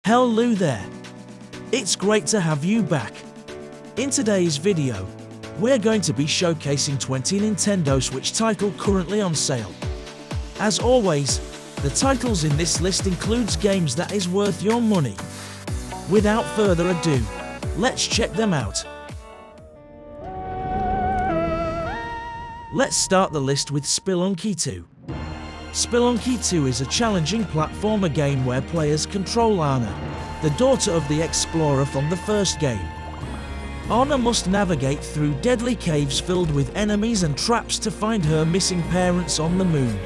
Hello there! It's great to have you back. In today's video, we're going to be showcasing 20 Nintendo Switch titles currently on sale. As always, the titles in this list includes games that is worth your money. Without further ado, let's check them out. Let's start the list with Spelunky II. Spelunky II is a challenging platformer game where players control Anna, the daughter of the explorer from the first game. Anna must navigate through deadly caves filled with enemies and traps to find her missing parents on the moon.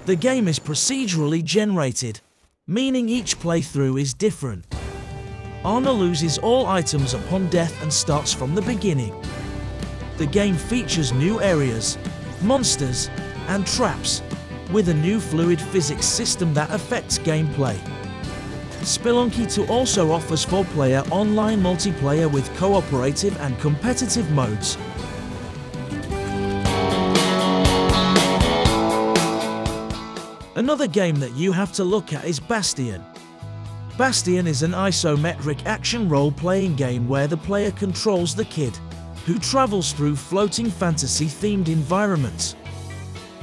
The game is procedurally generated, meaning each playthrough is different. Anna loses all items upon death and starts from the beginning. The game features new areas, monsters, and traps, with a new fluid physics system that affects gameplay. Spelunky II also offers 4-player online multiplayer with cooperative and competitive modes. Another game that you have to look at is Bastion. Bastion is an isometric action role-playing game where the player controls the kid, who travels through floating fantasy-themed environments.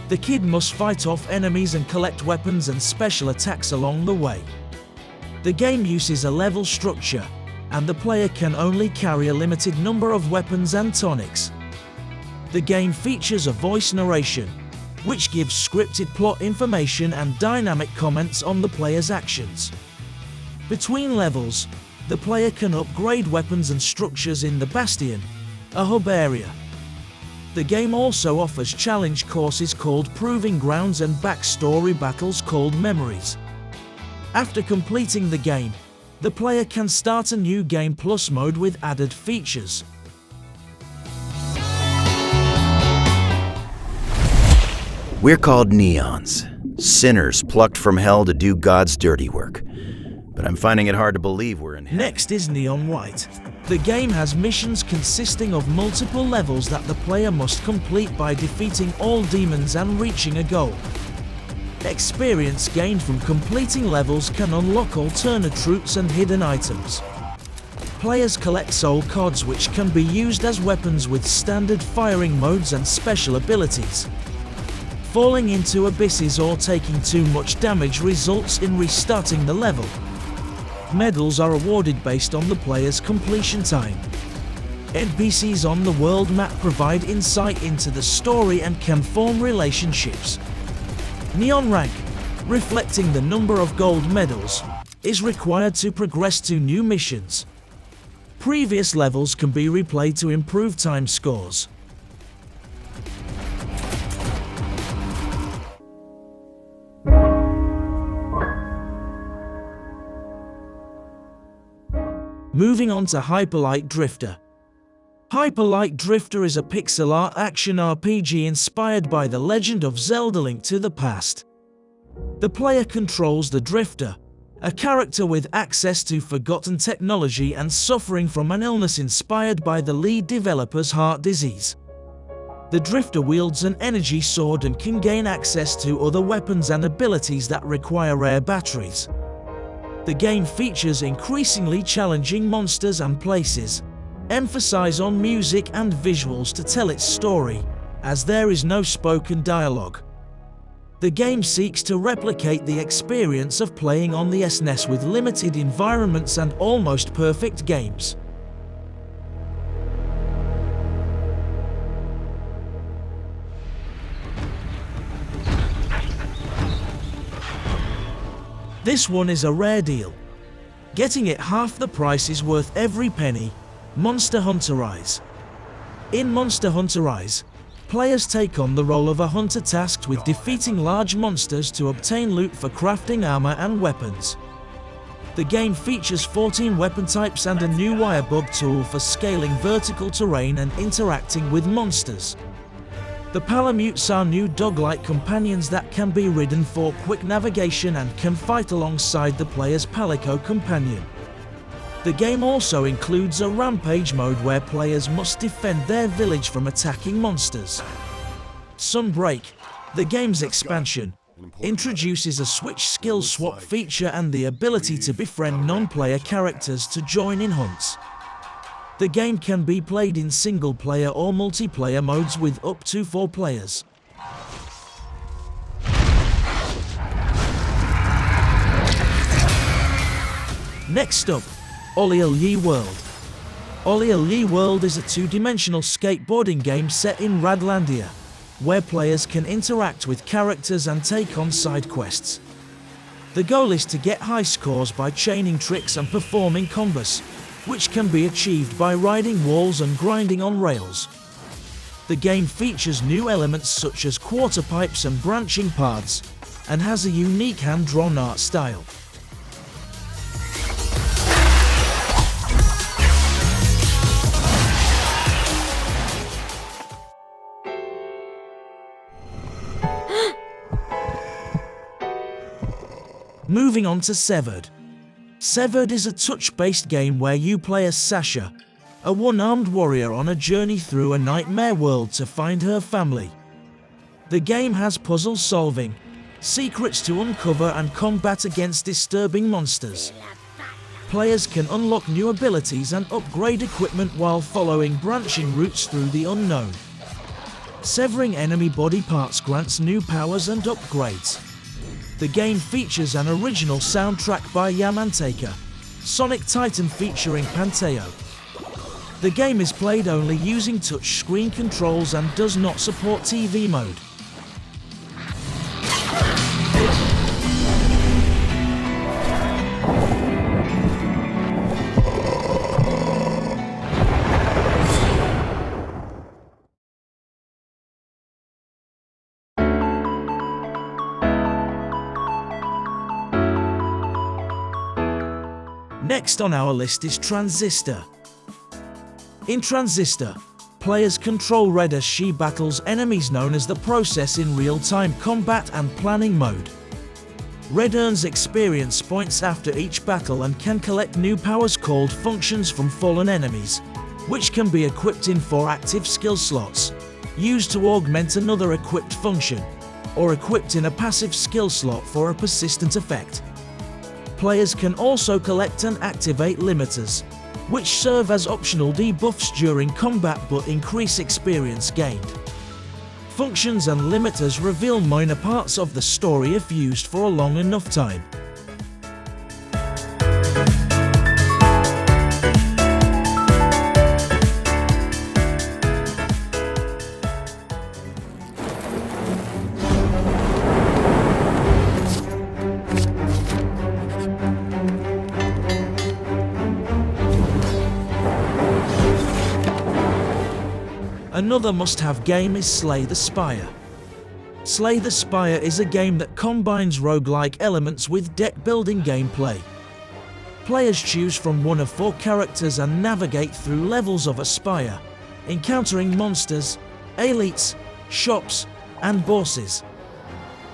The kid must fight off enemies and collect weapons and special attacks along the way. The game uses a level structure, and the player can only carry a limited number of weapons and tonics. The game features a voice narration, which gives scripted plot information and dynamic comments on the player's actions. Between levels, the player can upgrade weapons and structures in the Bastion, a hub area. The game also offers challenge courses called Proving Grounds and backstory battles called Memories. After completing the game, the player can start a new Game Plus mode with added features. We're called neons, sinners plucked from hell to do God's dirty work. But I'm finding it hard to believe we're in hell. Next is Neon White. The game has missions consisting of multiple levels that the player must complete by defeating all demons and reaching a goal. Experience gained from completing levels can unlock alternate routes and hidden items. Players collect soul cards which can be used as weapons with standard firing modes and special abilities. Falling into abysses or taking too much damage results in restarting the level. Medals are awarded based on the player's completion time. NPCs on the world map provide insight into the story and can form relationships. Neon Rank, reflecting the number of gold medals, is required to progress to new missions. Previous levels can be replayed to improve time scores. Moving on to Hyperlite Drifter. Hyperlite Drifter is a pixel art action RPG inspired by the legend of Zelda: Link to the Past. The player controls the Drifter, a character with access to forgotten technology and suffering from an illness inspired by the lead developer's heart disease. The Drifter wields an energy sword and can gain access to other weapons and abilities that require rare batteries. The game features increasingly challenging monsters and places, emphasize on music and visuals to tell its story, as there is no spoken dialogue. The game seeks to replicate the experience of playing on the SNES with limited environments and almost perfect games. This one is a rare deal. Getting it half the price is worth every penny. Monster Hunter Rise. In Monster Hunter Rise, players take on the role of a hunter tasked with defeating large monsters to obtain loot for crafting armor and weapons. The game features 14 weapon types and a new wirebug tool for scaling vertical terrain and interacting with monsters. The Palamutes are new dog-like companions that can be ridden for quick navigation and can fight alongside the player's Palico companion. The game also includes a rampage mode where players must defend their village from attacking monsters. Sunbreak, the game's expansion, introduces a switch skill swap feature and the ability to befriend non-player characters to join in hunts. The game can be played in single-player or multiplayer modes with up to 4 players. Next up, OlliOlli World. OlliOlli World is a 2-dimensional skateboarding game set in Radlandia, where players can interact with characters and take on side quests. The goal is to get high scores by chaining tricks and performing combos, which can be achieved by riding walls and grinding on rails. The game features new elements such as quarter pipes and branching paths, and has a unique hand-drawn art style. Moving on to Severed. Severed is a touch-based game where you play as Sasha, a one-armed warrior on a journey through a nightmare world to find her family. The game has puzzle solving, secrets to uncover and combat against disturbing monsters. Players can unlock new abilities and upgrade equipment while following branching routes through the unknown. Severing enemy body parts grants new powers and upgrades. The game features an original soundtrack by Yamantaka, Sonic Titan featuring Panteo. The game is played only using touch-screen controls and does not support TV mode. Next on our list is Transistor. In Transistor, players control Red as she battles enemies known as the Process in real-time combat and planning mode. Red earns experience points after each battle and can collect new powers called functions from fallen enemies, which can be equipped in 4 active skill slots, used to augment another equipped function, or equipped in a passive skill slot for a persistent effect. Players can also collect and activate limiters, which serve as optional debuffs during combat but increase experience gained. Functions and limiters reveal minor parts of the story if used for a long enough time. Another must-have game is Slay the Spire. Slay the Spire is a game that combines roguelike elements with deck-building gameplay. Players choose from one of 4 characters and navigate through levels of a spire, encountering monsters, elites, shops, and bosses.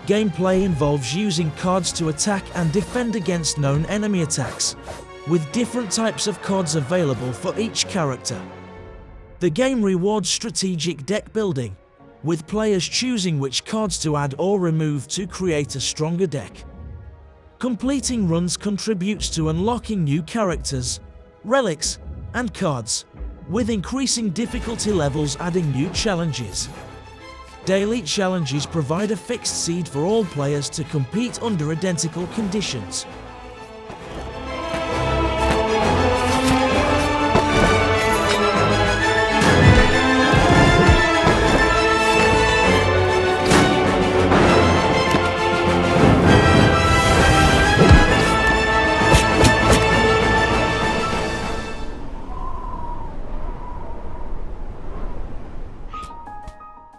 Gameplay involves using cards to attack and defend against known enemy attacks, with different types of cards available for each character. The game rewards strategic deck building, with players choosing which cards to add or remove to create a stronger deck. Completing runs contributes to unlocking new characters, relics, and cards, with increasing difficulty levels adding new challenges. Daily challenges provide a fixed seed for all players to compete under identical conditions.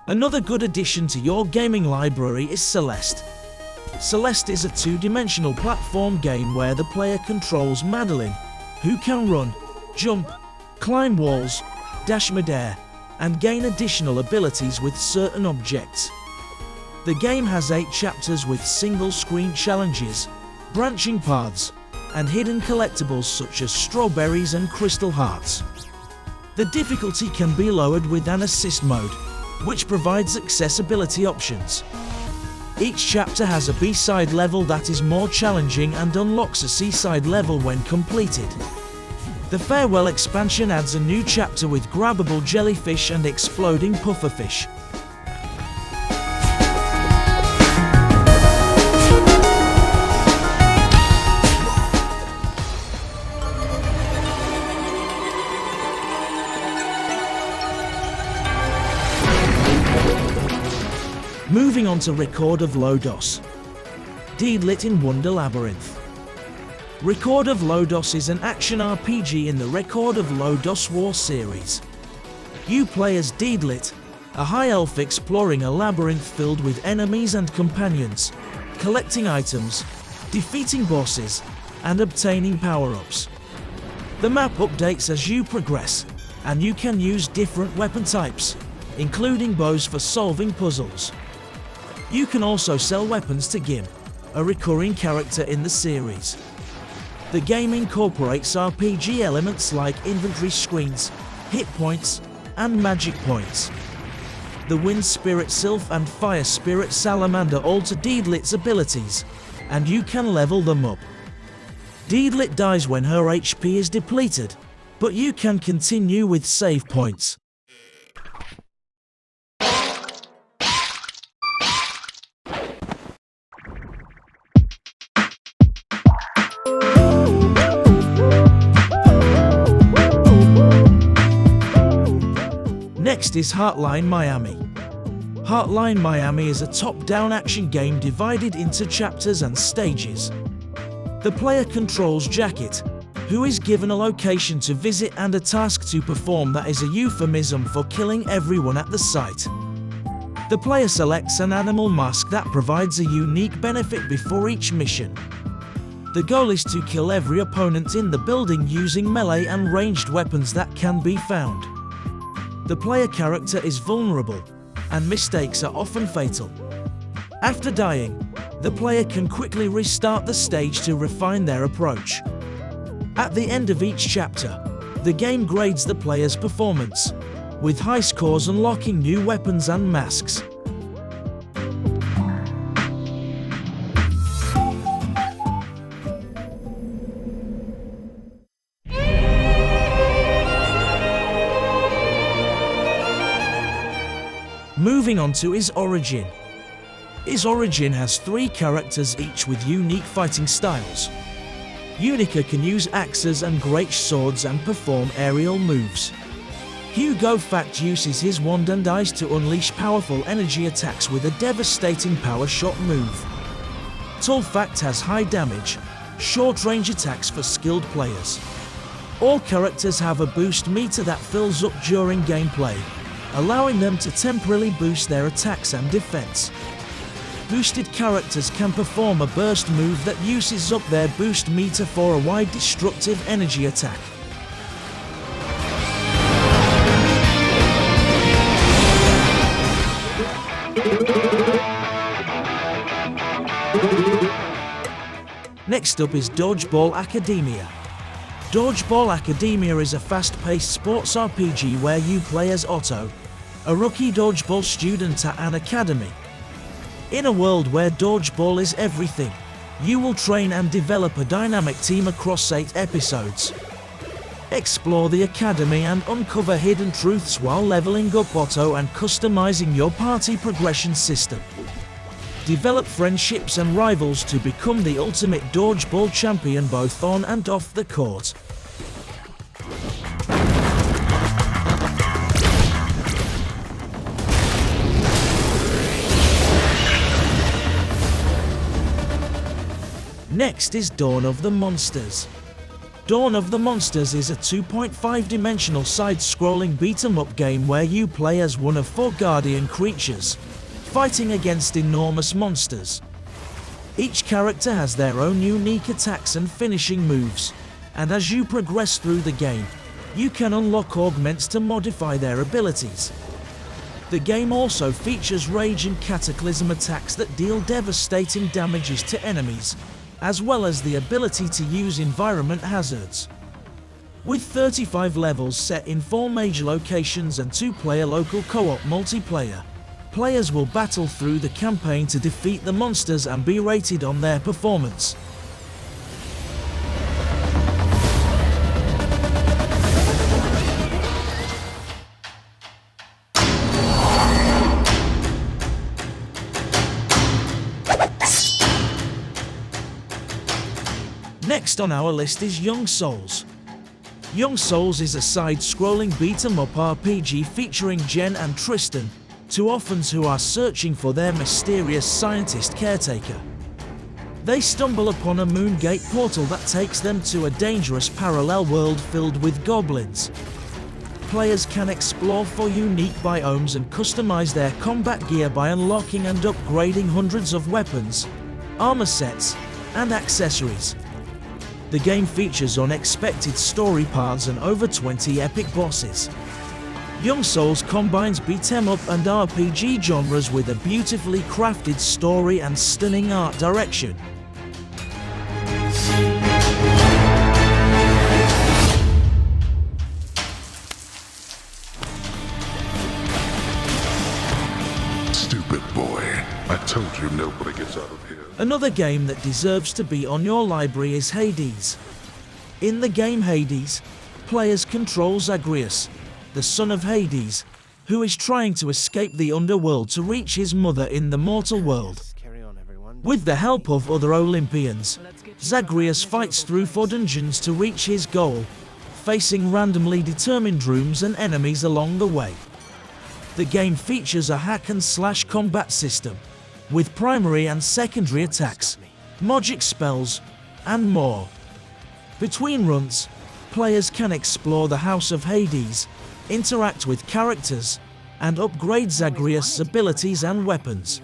Another good addition to your gaming library is Celeste. Celeste is a 2-dimensional platform game where the player controls Madeline, who can run, jump, climb walls, dash midair, and gain additional abilities with certain objects. The game has 8 chapters with single-screen challenges, branching paths, and hidden collectibles such as strawberries and crystal hearts. The difficulty can be lowered with an assist mode, which provides accessibility options. Each chapter has a B-side level that is more challenging and unlocks a C-side level when completed. The Farewell expansion adds a new chapter with grabbable jellyfish and exploding pufferfish. Moving on to Record of Lodos. Deedlit in Wonder Labyrinth. Record of Lodos is an action RPG in the Record of Lodos War series. You play as Deedlit, a high elf exploring a labyrinth filled with enemies and companions, collecting items, defeating bosses, and obtaining power-ups. The map updates as you progress, and you can use different weapon types, including bows for solving puzzles. You can also sell weapons to Gim, a recurring character in the series. The game incorporates RPG elements like inventory screens, hit points, and magic points. The Wind Spirit Sylph and Fire Spirit Salamander alter Deedlit's abilities, and you can level them up. Deedlit dies when her HP is depleted, but you can continue with save points. Next is Hotline Miami. Hotline Miami is a top-down action game divided into chapters and stages. The player controls Jacket, who is given a location to visit and a task to perform that is a euphemism for killing everyone at the site. The player selects an animal mask that provides a unique benefit before each mission. The goal is to kill every opponent in the building using melee and ranged weapons that can be found. The player character is vulnerable, and mistakes are often fatal. After dying, the player can quickly restart the stage to refine their approach. At the end of each chapter, the game grades the player's performance, with high scores unlocking new weapons and masks. Moving on to Is Origin. Is Origin has 3 characters each with unique fighting styles. Unica can use axes and great swords and perform aerial moves. Hugo Fact uses his wand and eyes to unleash powerful energy attacks with a devastating power shot move. Tall Fact has high damage, short range attacks for skilled players. All characters have a boost meter that fills up during gameplay, allowing them to temporarily boost their attacks and defense. Boosted characters can perform a burst move that uses up their boost meter for a wide destructive energy attack. Next up is Dodgeball Academia. Dodgeball Academia is a fast-paced sports RPG where you play as Otto, a rookie dodgeball student at an academy. In a world where dodgeball is everything, you will train and develop a dynamic team across 8 episodes. Explore the academy and uncover hidden truths while leveling up Otto and customizing your party progression system. Develop friendships and rivals to become the ultimate dodgeball champion both on and off the court. Next is Dawn of the Monsters. Dawn of the Monsters is a 2.5-dimensional side-scrolling beat-em-up game where you play as one of 4 guardian creatures, fighting against enormous monsters. Each character has their own unique attacks and finishing moves, and as you progress through the game, you can unlock augments to modify their abilities. The game also features Rage and Cataclysm attacks that deal devastating damages to enemies, as well as the ability to use environment hazards. With 35 levels set in 4 major locations and 2-player local co-op multiplayer, Players will battle through the campaign to defeat the monsters and be rated on their performance. Next on our list is Young Souls. Young Souls is a side-scrolling beat-em-up RPG featuring Jen and Tristan, two orphans who are searching for their mysterious scientist caretaker. They stumble upon a Moongate portal that takes them to a dangerous parallel world filled with goblins. Players can explore for unique biomes and customize their combat gear by unlocking and upgrading hundreds of weapons, armor sets, and accessories. The game features unexpected story paths and over 20 epic bosses. Young Souls combines beat-em-up and RPG genres with a beautifully crafted story and stunning art direction. Stupid boy. I told you nobody gets out of here. Another game that deserves to be on your library is Hades. In the game Hades, players control Zagreus, the son of Hades, who is trying to escape the underworld to reach his mother in the mortal world. With the help of other Olympians, Zagreus fights through 4 dungeons to reach his goal, facing randomly determined rooms and enemies along the way. The game features a hack-and-slash combat system, with primary and secondary attacks, magic spells, and more. Between runs, players can explore the House of Hades, interact with characters, and upgrade Zagreus' abilities and weapons.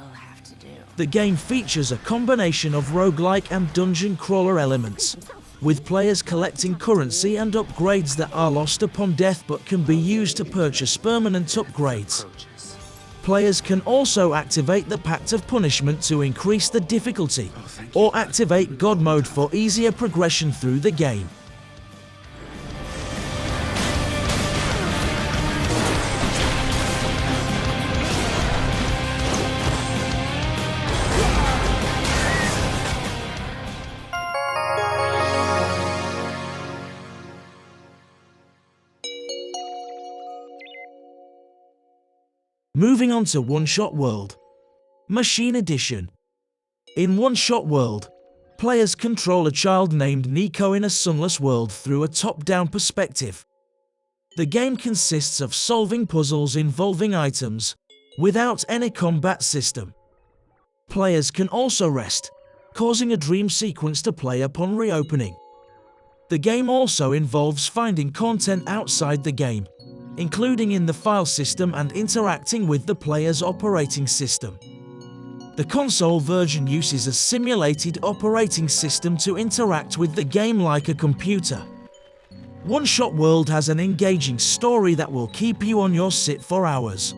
The game features a combination of roguelike and dungeon crawler elements, with players collecting currency and upgrades that are lost upon death but can be used to purchase permanent upgrades. Players can also activate the Pact of Punishment to increase the difficulty, or activate God Mode for easier progression through the game. Moving on to One Shot World. Machine Edition. In One Shot World, players control a child named Nico in a sunless world through a top-down perspective. The game consists of solving puzzles involving items, without any combat system. Players can also rest, causing a dream sequence to play upon reopening. The game also involves finding content outside the game, including in the file system and interacting with the player's operating system. The console version uses a simulated operating system to interact with the game like a computer. One Shot World has an engaging story that will keep you on your seat for hours.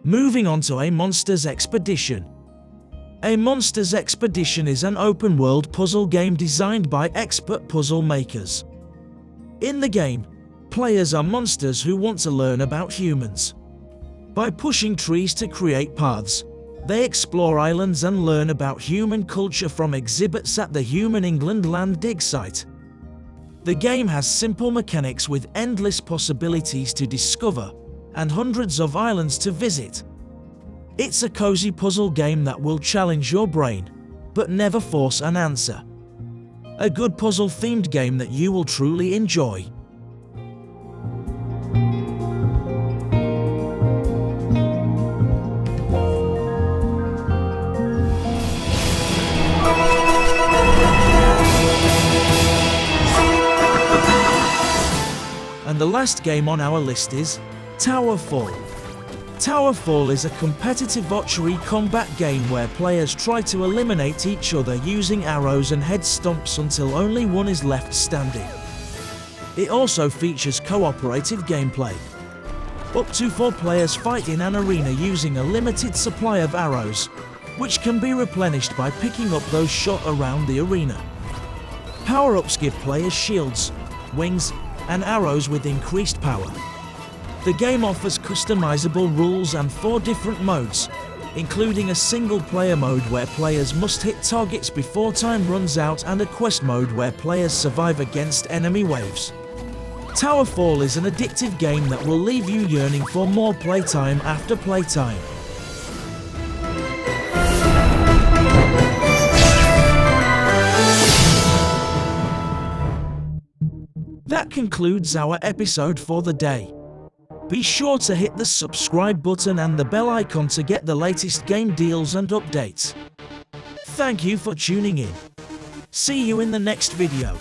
Moving on to A Monster's Expedition. A Monster's Expedition is an open-world puzzle game designed by expert puzzle makers. In the game, players are monsters who want to learn about humans. By pushing trees to create paths, they explore islands and learn about human culture from exhibits at the Human England Land Dig site. The game has simple mechanics with endless possibilities to discover and hundreds of islands to visit. It's a cozy puzzle game that will challenge your brain, but never force an answer. A good puzzle-themed game that you will truly enjoy. And the last game on our list is Towerfall. Towerfall is a competitive archery combat game where players try to eliminate each other using arrows and head stomps until only one is left standing. It also features cooperative gameplay. Up to 4 players fight in an arena using a limited supply of arrows, which can be replenished by picking up those shot around the arena. Power-ups give players shields, wings, and arrows with increased power. The game offers customizable rules and 4 different modes, including a single-player mode where players must hit targets before time runs out and a quest mode where players survive against enemy waves. Towerfall is an addictive game that will leave you yearning for more playtime after playtime. That concludes our episode for the day. Be sure to hit the subscribe button and the bell icon to get the latest game deals and updates. Thank you for tuning in. See you in the next video.